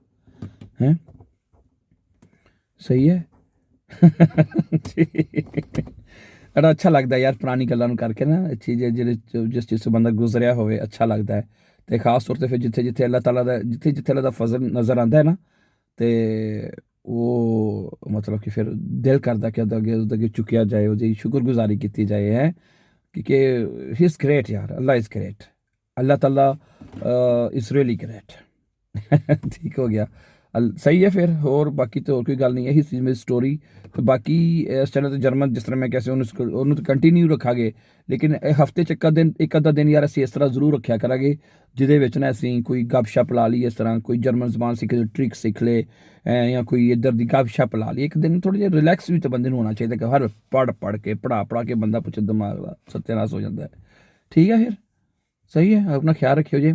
ਹੈ ਸਹੀ ਹੈ। ਬੜਾ ਅੱਛਾ ਲੱਗਦਾ ਯਾਰ ਪੁਰਾਣੀ ਗੱਲਾਂ ਨੂੰ ਕਰਕੇ ਨਾ, ਜਿਸ ਚੀਜ਼ ਤੋਂ ਬੰਦਾ ਗੁਜ਼ਰਿਆ ਹੋਵੇ, ਅੱਛਾ ਲੱਗਦਾ ਹੈ। ਤੇ ਖਾਸ ਤੌਰ 'ਤੇ ਫਿਰ ਜਿੱਥੇ ਅੱਲਾਹ ਤਾਲਾ ਦਾ ਜਿੱਥੇ ਅੱਲਾਹ ਦਾ ਫਜ਼ਲ ਨਜ਼ਰ ਆਉਂਦਾ ਹੈ ਨਾ, ਤੇ ਉਹ ਮਤਲਬ ਕਿ ਫਿਰ ਦਿਲ ਕਰਦਾ ਕਿ ਉਹਦੇ ਅੱਗੇ ਚੁੱਕਿਆ ਜਾਏ, ਉਹਦੀ ਸ਼ੁਕਰਗੁਜ਼ਾਰੀ ਕੀਤੀ ਜਾਏ, ਹੈ ਕਿਉਂਕਿ ਹੀ ਇਜ਼ ਗ੍ਰੇਟ ਯਾਰ, ਅੱਲਾ ਇਜ਼ ਗ੍ਰੇਟ, ਅੱਲਾਹ ਤਾਲਾ ਇਜ਼ ਰੀਅਲੀ ਗ੍ਰੇਟ। ਠੀਕ ਹੋ ਗਿਆ, ਸਹੀ ਹੈ। ਫਿਰ ਹੋਰ ਬਾਕੀ ਤਾਂ ਹੋਰ ਕੋਈ ਗੱਲ ਨਹੀਂ, ਇਹੀ ਸੀ ਮੇਰੀ ਸਟੋਰੀ। ਬਾਕੀ ਇਸ ਚੈਨਲ 'ਤੇ ਜਰਮਨ ਜਿਸ ਤਰ੍ਹਾਂ ਮੈਂ ਕਿਹਾ ਸੀ, ਉਹਨੂੰ ਤਾਂ ਕੰਟੀਨਿਊ ਰੱਖਾਂਗੇ, ਲੇਕਿਨ ਹਫ਼ਤੇ 'ਚ ਇੱਕ ਅੱਧਾ ਦਿਨ ਯਾਰ ਅਸੀਂ ਇਸ ਤਰ੍ਹਾਂ ਜ਼ਰੂਰ ਰੱਖਿਆ ਕਰਾਂਗੇ, ਜਿਹਦੇ ਵਿੱਚ ਨਾ ਅਸੀਂ ਕੋਈ ਗੱਪਸ਼ਪ ਲਾ ਲਈ, ਇਸ ਤਰ੍ਹਾਂ ਕੋਈ ਜਰਮਨ ਜ਼ਬਾਨ ਸਿੱਖ ਲੇ, ਟ੍ਰਿਕ ਸਿੱਖ ਲੇ, ਜਾਂ ਕੋਈ ਇੱਧਰ ਦੀ ਗੱਪਸ਼ਪ ਲਾ ਲਈ। ਇੱਕ ਦਿਨ ਥੋੜ੍ਹਾ ਜਿਹਾ ਰਿਲੈਕਸ ਵੀ ਤਾਂ ਬੰਦੇ ਨੂੰ ਹੋਣਾ ਚਾਹੀਦਾ, ਕਿ ਹਰ ਪੜ੍ਹ ਕੇ ਪੜ੍ਹਾ ਕੇ ਬੰਦਾ ਪੁੱਛੇ ਦਿਮਾਗ ਦਾ ਸੱਤਿਆਨਾਸ ਹੋ ਜਾਂਦਾ ਹੈ। ਠੀਕ ਹੈ, ਫਿਰ ਸਹੀ ਹੈ, ਆਪਣਾ ਖਿਆਲ ਰੱਖਿਓ ਜੇ,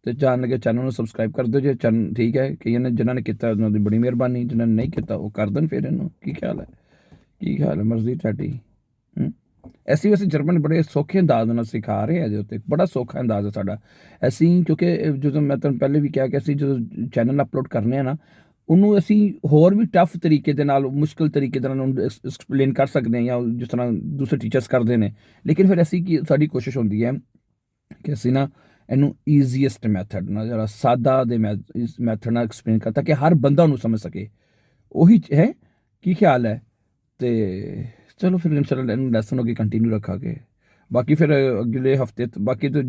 ਤੇ ਜਾਣ ਲੱਗੇ ਚੈਨਲ ਨੂੰ ਸਬਸਕ੍ਰਾਈਬ ਕਰ ਦਿਓ ਜੇ ਠੀਕ ਹੈ। ਕਈਆਂ ਨੇ ਜਿਨ੍ਹਾਂ ਨੇ ਕੀਤਾ ਉਹਨਾਂ ਦੀ ਬੜੀ ਮਿਹਰਬਾਨੀ, ਜਿਨ੍ਹਾਂ ਨੇ ਨਹੀਂ ਕੀਤਾ ਉਹ ਕਰ ਦੇਣ ਫਿਰ ਇਹਨੂੰ। ਕੀ ਖਿਆਲ ਹੈ, ਮਰਜ਼ੀ ਤੁਹਾਡੀ। ਅਸੀਂ ਵੈਸੇ ਜਰਮਨ ਬੜੇ ਸੌਖੇ ਅੰਦਾਜ਼ ਨਾਲ ਸਿਖਾ ਰਹੇ ਹਾਂ, ਇਹਦੇ ਉੱਤੇ ਬੜਾ ਸੌਖਾ ਅੰਦਾਜ਼ ਹੈ ਸਾਡਾ। ਅਸੀਂ ਕਿਉਂਕਿ ਜਦੋਂ ਮੈਂ ਤੁਹਾਨੂੰ ਪਹਿਲੇ ਵੀ ਕਿਹਾ ਕਿ ਅਸੀਂ ਜਦੋਂ ਚੈਨਲ ਅਪਲੋਡ ਕਰਨੇ ਆ ਨਾ, ਉਹਨੂੰ ਅਸੀਂ ਹੋਰ ਵੀ ਟਫ ਤਰੀਕੇ ਦੇ ਨਾਲ, ਮੁਸ਼ਕਿਲ ਤਰੀਕੇ ਦੇ ਨਾਲ ਉਹਨੂੰ ਐਕਸਪਲੇਨ ਕਰ ਸਕਦੇ ਹਾਂ, ਜਾਂ ਜਿਸ ਤਰ੍ਹਾਂ ਦੂਸਰੇ ਟੀਚਰਸ ਕਰਦੇ ਨੇ। ਲੇਕਿਨ ਫਿਰ ਸਾਡੀ ਕੋਸ਼ਿਸ਼ ਹੁੰਦੀ ਹੈ ਕਿ ਅਸੀਂ ਨਾ ਇਹਨੂੰ ਈਜ਼ੀਐਸਟ ਮੈਥਡ ਨਾਲ, ਜਿਹੜਾ ਸਾਦਾ ਦੇ ਮੈਥਡ ਨਾਲ ਐਕਸਪਲੇਨ ਕਰਤਾ, ਕਿ ਹਰ ਬੰਦਾ ਉਹਨੂੰ ਸਮਝ ਸਕੇ। ਉਹੀ ਹੈ, ਕੀ ਖਿਆਲ ਹੈ? ਤੇ ਚਲੋ ਫਿਰ ਇਨਸ਼ਾਅੱਲਾ ਇਹਨੂੰ ਲੈਸਨ ਅੱਗੇ ਕੰਟੀਨਿਊ ਰੱਖਾਂਗੇ। ਬਾਕੀ ਫਿਰ ਅਗਲੇ ਹਫਤੇ ਬਾਕੀ ਤਾਂ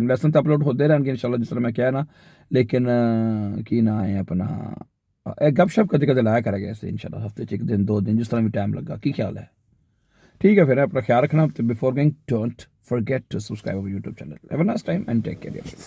ਲੈਸਨ ਤਾਂ ਅਪਲੋਡ ਹੁੰਦੇ ਰਹਿਣਗੇ ਇਨਸ਼ਾਅੱਲਾ, ਜਿਸ ਤਰ੍ਹਾਂ ਮੈਂ ਕਿਹਾ ਨਾ। ਲੇਕਿਨ ਕੀ ਨਾ ਹੈ ਆਪਣਾ, ਇਹ ਗੱਪਸ਼ਪ ਕਦੇ ਲਾਇਆ ਕਰਾਂਗੇ ਅਸੀਂ ਇਨਸ਼ਾਅੱਲਾ, ਹਫਤੇ 'ਚ ਇੱਕ ਦਿਨ 2 ਦਿਨ, ਜਿਸ ਤਰ੍ਹਾਂ ਵੀ ਟਾਈਮ ਲੱਗਾ। ਕੀ ਖਿਆਲ ਹੈ? ਠੀਕ ਹੈ, ਫਿਰ ਆਪਣਾ ਖਿਆਲ ਰੱਖਣਾ। Before going, don't forget to subscribe our YouTube channel. Have a nice time and take care, dear friends.